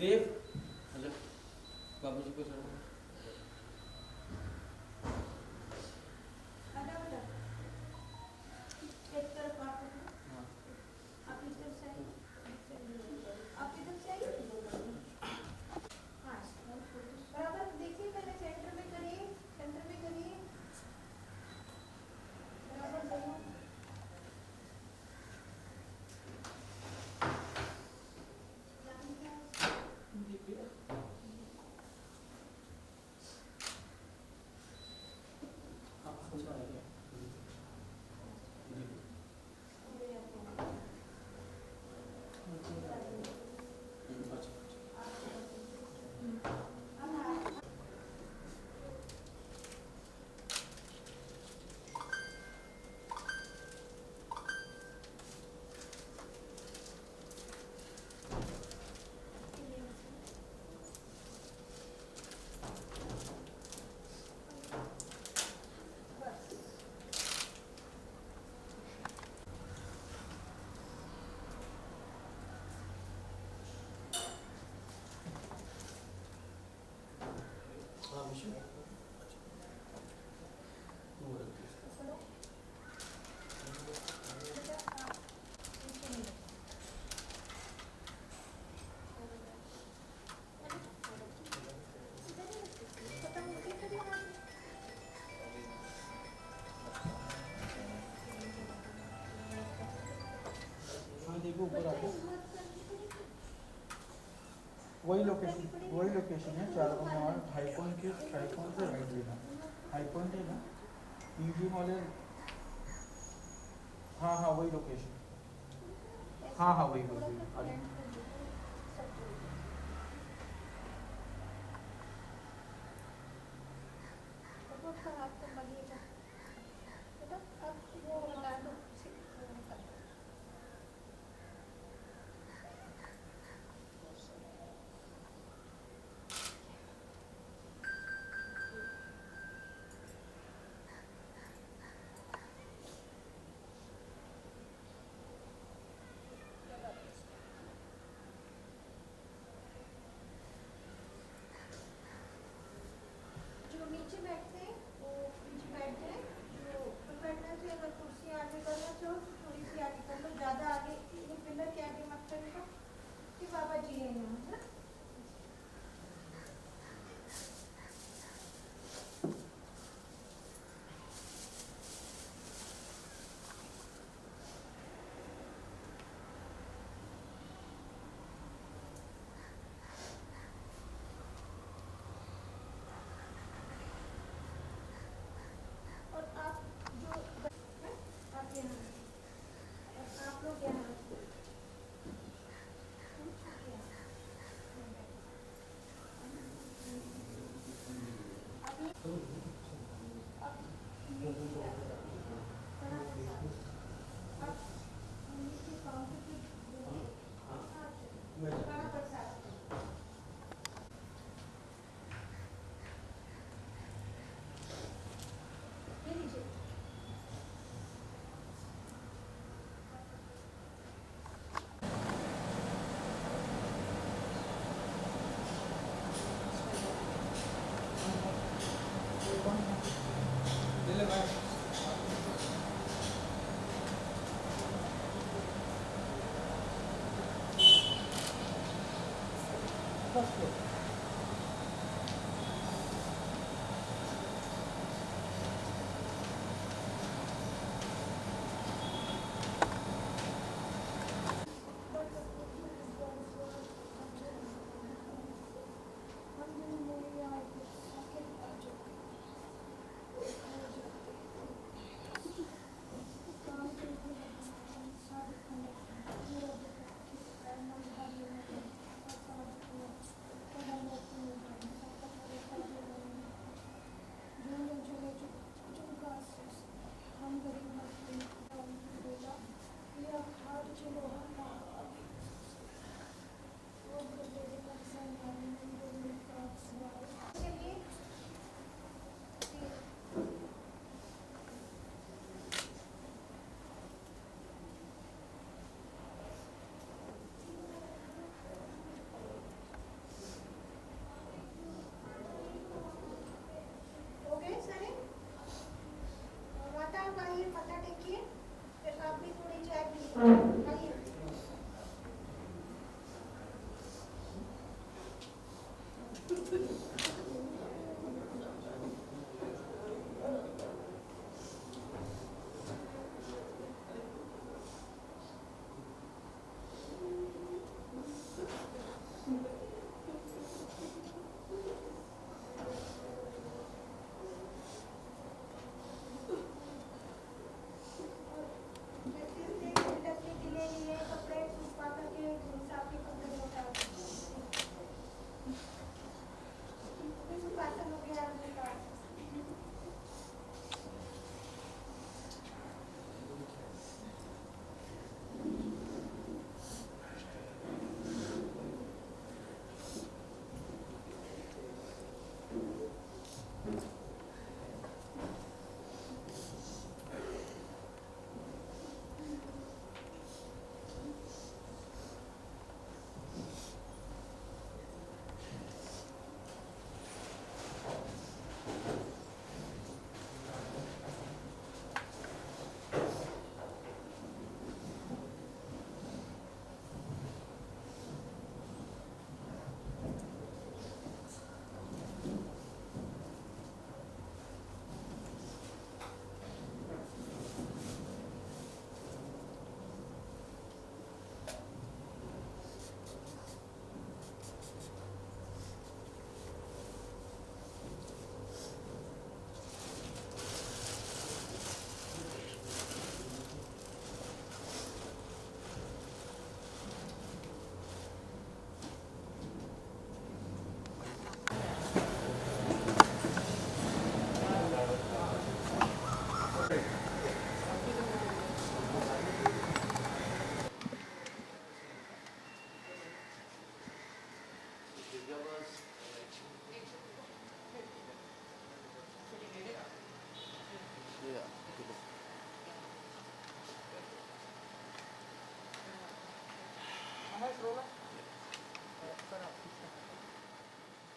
देव hello बाबूजी को sir देखो ऊपर आके वही लोकेशन है 4 और हाई पॉइंट के हाई पॉइंट से राइट लेना हाई पॉइंट है ना पीजी वाले हाँ हाँ वही लोकेशन हाँ हाँ वही वही नीचे बैठते हैं वो नीचे बैठते हैं जो ऊपर बैठना चाहिए अगर कुर्सी आगे करना चाहो तो थोड़ी सी आगे कर लो ज़्यादा आगे ये पिलर के आगे मत करेगा कि बाबा जी है यहाँ है ना और आप जो आप यहाँ और आप लोग यहाँ ले ले भाई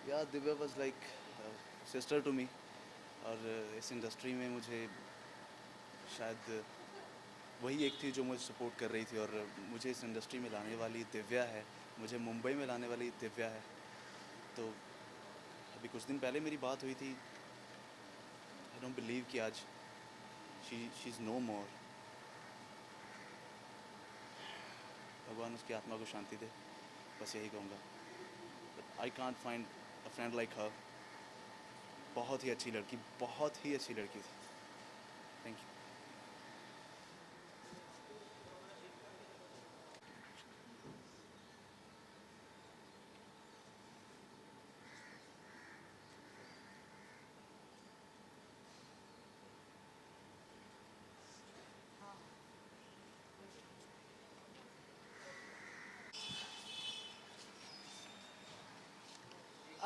या Divya was like sister to me, और इस इंडस्ट्री में मुझे शायद वही एक थी जो मुझे सपोर्ट कर रही थी, और मुझे इस इंडस्ट्री में लाने वाली दिव्या है, मुझे मुंबई में लाने वाली दिव्या है। तो अभी कुछ दिन पहले मेरी बात हुई थी। आई डोंट बिलीव कि आज शी इज़ नो मोर। भगवान उसकी आत्मा को शांति दे, बस यही कहूँगा। But I can't find a friend like her. बहुत ही अच्छी लड़की, बहुत ही अच्छी लड़की थी। Thank you.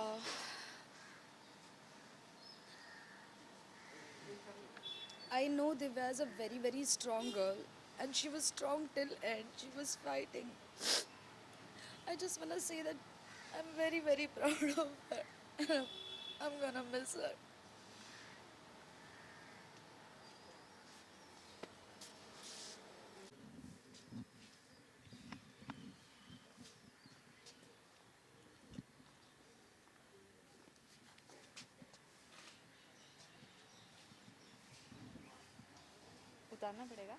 Uh, I know Divya is a very, very strong girl, and she was strong till end. She was fighting. I just wanna say that I'm very, very proud of her. I'm gonna miss her. उतारना पड़ेगा।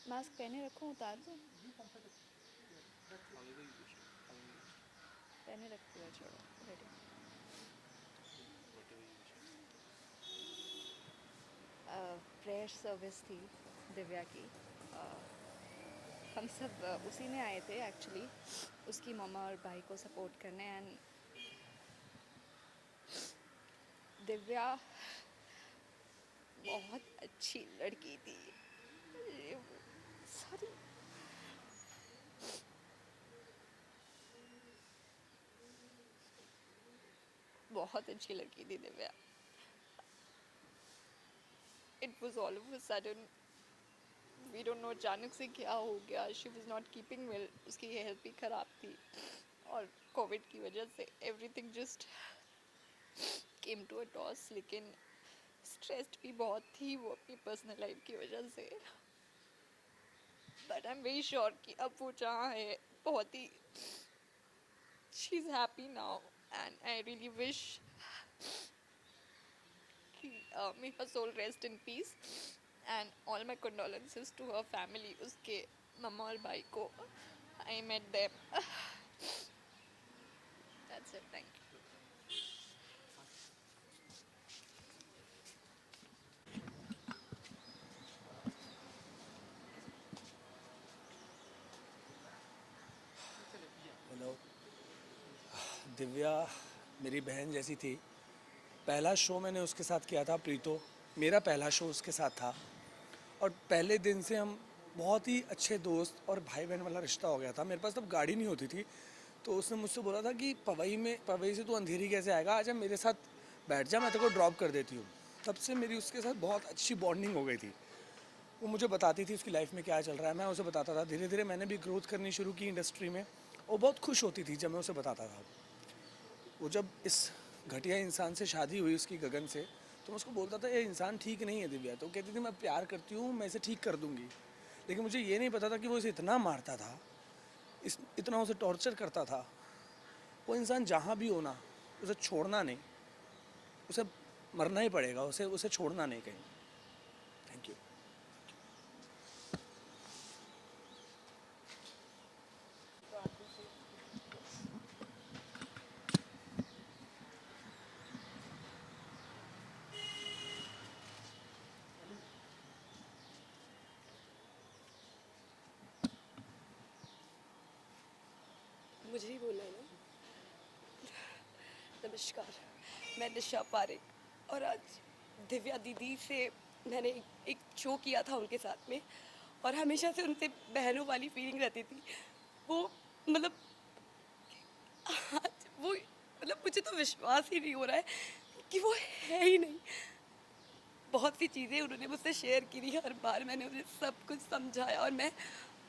Mask पहने रखूं, उतार दूं? पहने रखती है, छोड़ो। रेडी। प्रेयर सर्विस थी दिव्या की। हम सब उसी में आए थे एक्चुअली, उसकी मम्मा और भाई को सपोर्ट करने। एंड दिव्या बहुत अच्छी लड़की थी। सॉरी। बहुत अच्छी लड़की थी Divya. It was all of a sudden, we don't know अचानक से क्या हो गया। She was not keeping well, उसकी हेल्थ भी ख़राब थी, और कोविड की वजह से everything just came to a toss. लेकिन स्ट्रेस्ड भी बहुत थी वो अपनी पर्सनल लाइफ की वजह से। But I am very sure कि अब वो जहाँ है बहुत ही, she is happy now. And I really wish may her soul rest in peace, and all my condolences to her family, उसके मम्मा और भाई को। I met them. That's it. Thank you. Hello. Divya मेरी बहन जैसी थी। पहला शो मैंने उसके साथ किया था, प्रीतो। मेरा पहला शो उसके साथ था, और पहले दिन से हम बहुत ही अच्छे दोस्त और भाई बहन वाला रिश्ता हो गया था। मेरे पास तब गाड़ी नहीं होती थी, तो उसने मुझसे बोला था कि पवई से तू अंधेरी कैसे आएगा, आजा मेरे साथ बैठ जा, मैं तेरे को ड्रॉप कर देती हूँ। तब से मेरी उसके साथ बहुत अच्छी बॉन्डिंग हो गई थी। वो मुझे बताती थी उसकी लाइफ में क्या चल रहा है, मैं उसे बताता था। धीरे धीरे मैंने भी ग्रोथ करनी शुरू की इंडस्ट्री में। वो बहुत खुश होती थी जब मैं उसे बताता था। वो जब इस घटिया इंसान से शादी हुई उसकी, गगन से, तो मैं उसको बोलता था ये इंसान ठीक नहीं है दिव्या। तो कहती थी मैं प्यार करती हूँ, मैं इसे ठीक कर दूँगी। लेकिन मुझे ये नहीं पता था कि वो इसे इतना मारता था, इतना उसे टॉर्चर करता था। वो इंसान जहाँ भी हो ना, उसे छोड़ना नहीं, उसे मरना ही पड़ेगा, उसे छोड़ना नहीं कहीं। Thank you. मुझे ही बोलना है ना। नमस्कार, मैं दिशा पारेख, और आज दिव्या दीदी से मैंने एक शो किया था उनके साथ में, और हमेशा से उनसे बहनों वाली फीलिंग रहती थी। वो मतलब आज वो मतलब मुझे तो विश्वास ही नहीं हो रहा है कि वो है ही नहीं। बहुत सी चीज़ें उन्होंने मुझसे शेयर की थी, हर बार मैंने उन्हें सब कुछ समझाया और मैं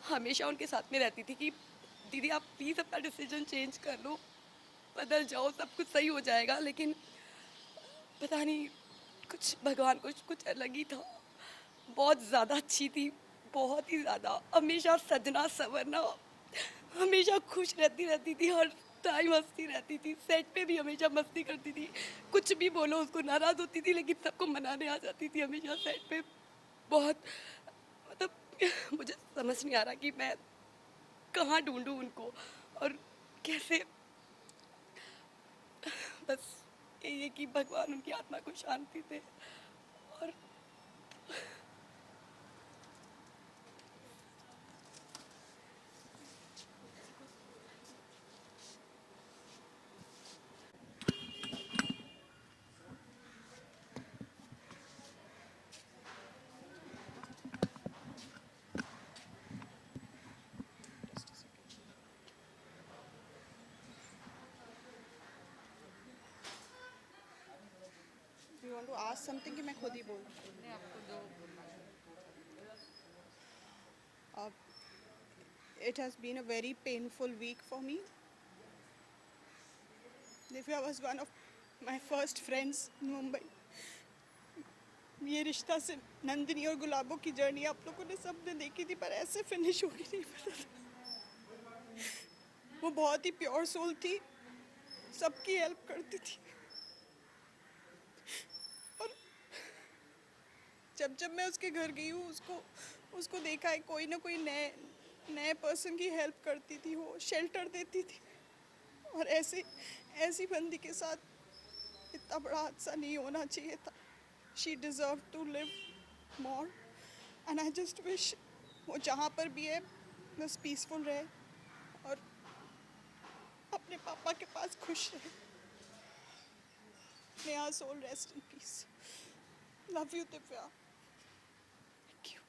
हमेशा उनके साथ में रहती थी कि दीदी आप प्लीज़ अपना डिसीजन चेंज कर लो, बदल जाओ, सब कुछ सही हो जाएगा। लेकिन पता नहीं कुछ भगवान कुछ अलग ही था। बहुत ज़्यादा अच्छी थी, बहुत ही ज़्यादा, हमेशा सजना संवरना, हमेशा खुश रहती थी, हर टाइम हंसती रहती थी, सेट पे भी हमेशा मस्ती करती थी, कुछ भी बोलो उसको नाराज़ होती थी लेकिन सबको मनाने आ जाती थी हमेशा सेट पे। बहुत मतलब मुझे समझ नहीं आ रहा कि मैं कहाँ ढूंढूं उनको और कैसे। बस यही है कि भगवान उनकी आत्मा को शांति दे। और You want to ask something कि मैं खुद ही बोल? It has been a very painful week for me. Divya was one of my first friends in Mumbai. ये रिश्ता से नंदिनी और गुलाबों की जर्नी आप लोगों ने सबने देखी थी, पर ऐसे फिनिश होगी नहीं पता था। वो बहुत ही प्योर सोल थी, सबकी हेल्प करती थी। और जब मैं उसके घर गई हूँ, उसको देखा है, कोई ना कोई नए पर्सन की हेल्प करती थी, वो शेल्टर देती थी। और ऐसी बंदी के साथ इतना बड़ा हादसा नहीं होना चाहिए था। She deserve to live more and I just wish वो जहाँ पर भी है बस पीसफुल रहे और अपने पापा के पास खुश रहे। May her soul rest in peace. Love you, Divya. Thank you.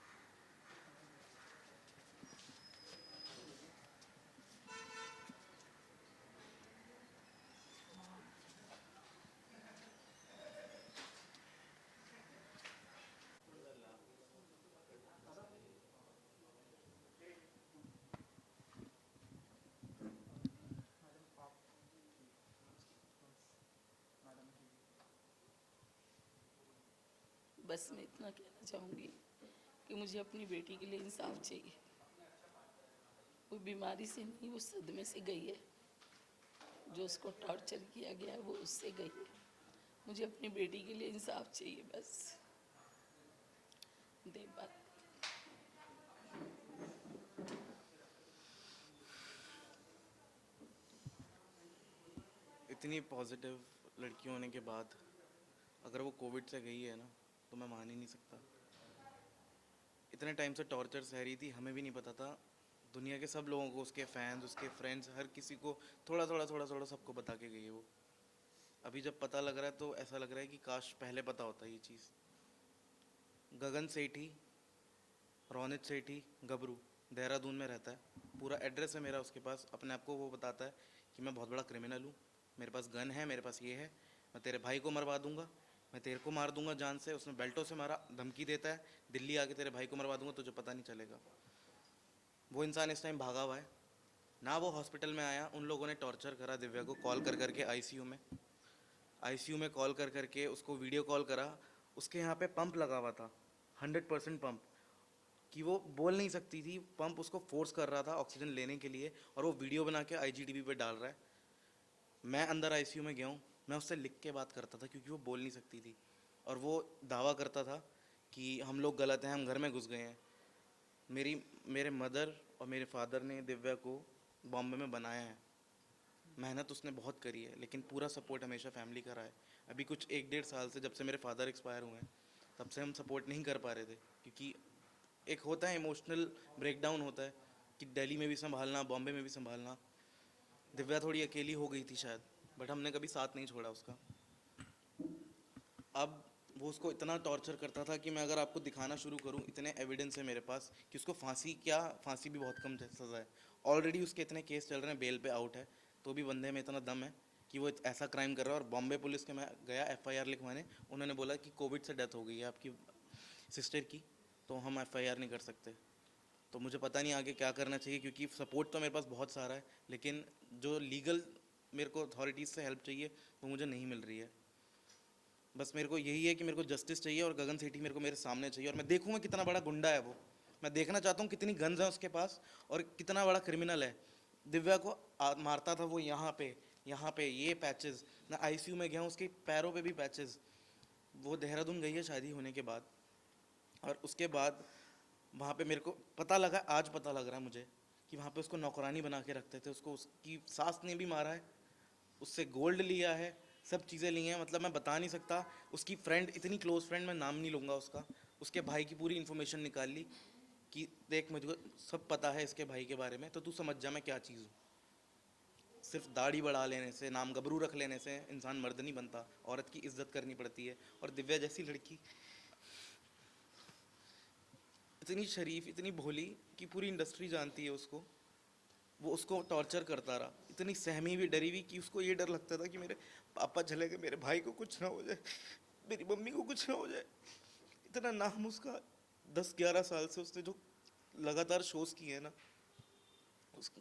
बस मैं इतना कहना चाहूँगी कि मुझे अपनी बेटी के लिए इंसाफ चाहिए। वो बीमारी से नहीं, वो सदमे से गई है। जो उसको टॉर्चर किया गया है वो उससे गई है। मुझे अपनी बेटी के लिए इंसाफ चाहिए, बस दे बात। इतनी पॉजिटिव लड़की होने के बाद अगर वो कोविड से गई है ना, तो मैं मान ही नहीं सकता। इतने टाइम से टॉर्चर सह रही थी, हमें भी नहीं पता था। दुनिया के सब लोगों को, उसके फैंस, उसके फ्रेंड्स, हर किसी को थोड़ा थोड़ा सबको बता के गई है वो। अभी जब पता लग रहा है तो ऐसा लग रहा है कि काश पहले पता होता ये चीज़। गगन सेठी, रोनित सेठी, गबरू, देहरादून में रहता है। पूरा एड्रेस है मेरा उसके पास। अपने आप को वो बताता है कि मैं बहुत बड़ा क्रिमिनल हूँ, मेरे पास गन है, मेरे पास ये है, मैं तेरे भाई को मरवा दूंगा, मैं तेरे को मार दूंगा जान से। उसने बेल्टों से मारा, धमकी देता है, दिल्ली आके तेरे भाई को मरवा दूंगा, तुझे पता नहीं चलेगा। वो इंसान इस टाइम भागा हुआ है ना। वो हॉस्पिटल में आया, उन लोगों ने टॉर्चर करा दिव्या को, कॉल कर करके आईसीयू में कॉल कर करके उसको वीडियो कॉल करा। उसके यहाँ पे पंप लगा हुआ था, 100% पंप, कि वो बोल नहीं सकती थी। पंप उसको फोर्स कर रहा था ऑक्सीजन लेने के लिए, और वो वीडियो बना के IGTV पे डाल रहा है। मैं अंदर ICU में गया हूँ, मैं उससे लिख के बात करता था क्योंकि वो बोल नहीं सकती थी। और वो दावा करता था कि हम लोग गलत हैं, हम घर में घुस गए हैं। मेरे मदर और मेरे फादर ने दिव्या को बॉम्बे में बनाया है। मेहनत उसने बहुत करी है, लेकिन पूरा सपोर्ट हमेशा फैमिली का रहा है। अभी कुछ 1-1.5 साल से, जब से मेरे फादर एक्सपायर हुए हैं, तब से हम सपोर्ट नहीं कर पा रहे थे, क्योंकि एक होता है इमोशनल ब्रेकडाउन होता है कि दिल्ली में भी संभालना, बॉम्बे में भी संभालना। दिव्या थोड़ी अकेली हो गई थी शायद, बट हमने कभी साथ नहीं छोड़ा उसका। अब वो उसको इतना टॉर्चर करता था कि मैं अगर आपको दिखाना शुरू करूं, इतने एविडेंस है मेरे पास कि उसको फांसी भी बहुत कम सज़ा है। ऑलरेडी उसके इतने केस चल रहे हैं, बेल पे आउट है, तो भी बंदे में इतना दम है कि वो ऐसा क्राइम कर रहा है। और बॉम्बे पुलिस के मैं गया FIR लिखवाने, उन्होंने बोला कि कोविड से डेथ हो गई है आपकी सिस्टर की, तो हम FIR नहीं कर सकते। तो मुझे पता नहीं आगे क्या करना चाहिए, क्योंकि सपोर्ट तो मेरे पास बहुत सारा है, लेकिन जो लीगल मेरे को अथॉरिटीज़ से हेल्प चाहिए वो मुझे नहीं मिल रही है। बस मेरे को यही है कि मेरे को जस्टिस चाहिए, और गगन सेठी मेरे को मेरे सामने चाहिए, और मैं देखूँगा कितना बड़ा गुंडा है वो। मैं देखना चाहता हूँ कितनी गन्स हैं उसके पास और कितना बड़ा क्रिमिनल है। दिव्या को मारता था वो यहाँ पे ये पैचेस, मैं ICU में गया हूँ, उसके पैरों पे भी पैचेस। वो देहरादून गई है शादी होने के बाद, और उसके बाद वहाँ पे मेरे को पता लगा, आज पता लग रहा है मुझे, कि वहाँ पे उसको नौकरानी बना के रखते थे। उसको उसकी सास ने भी मारा है, उससे गोल्ड लिया है, सब चीज़ें ली हैं। मतलब मैं बता नहीं सकता। उसकी फ्रेंड, इतनी क्लोज फ्रेंड, मैं नाम नहीं लूँगा उसका, उसके भाई की पूरी इन्फॉर्मेशन निकाल ली कि देख मुझको सब पता है इसके भाई के बारे में, तो तू समझ जा मैं क्या चीज़ हूँ। सिर्फ दाढ़ी बढ़ा लेने से, नाम गबरू रख लेने से इंसान मर्द नहीं बनता, औरत की इज्जत करनी पड़ती है। और दिव्या जैसी लड़की इतनी शरीफ, इतनी भोली कि पूरी इंडस्ट्री जानती है उसको, वो उसको टॉर्चर करता रहा। इतनी सहमी हुई, डरी हुई कि उसको ये डर लगता था कि मेरे पापा चले गए, मेरे भाई को कुछ ना हो जाए, मेरी मम्मी को कुछ ना हो जाए। इतना नाम उसका 10-11 साल से उसने जो लगातार शोज किए हैं ना,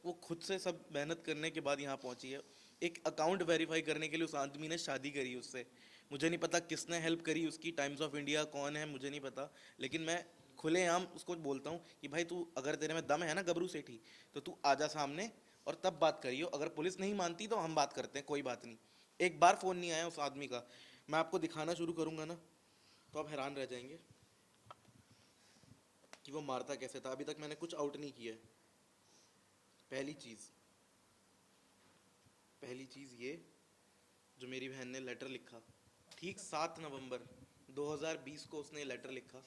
वो खुद से सब मेहनत करने के बाद यहाँ पहुँची है। एक अकाउंट वेरीफाई करने के लिए उस आदमी ने शादी करी उससे। मुझे नहीं पता किसने हेल्प करी उसकी, टाइम्स ऑफ इंडिया कौन है मुझे नहीं पता, लेकिन मैं खुलेआम उसको बोलता हूँ कि भाई तू, अगर तेरे में दम है ना गबरू सेठी, तो तू आजा सामने और तब बात करियो। अगर पुलिस नहीं मानती तो हम बात करते हैं, कोई बात नहीं। एक बार फ़ोन नहीं आया उस आदमी का। मैं आपको दिखाना शुरू करूँगा ना तो आप हैरान रह जाएंगे कि वो मारता कैसे था। अभी तक मैंने कुछ आउट नहीं किया है। पहली चीज़ ये, जो मेरी बहन ने लेटर लिखा, ठीक 7 नवंबर 2020 को उसने लेटर लिखा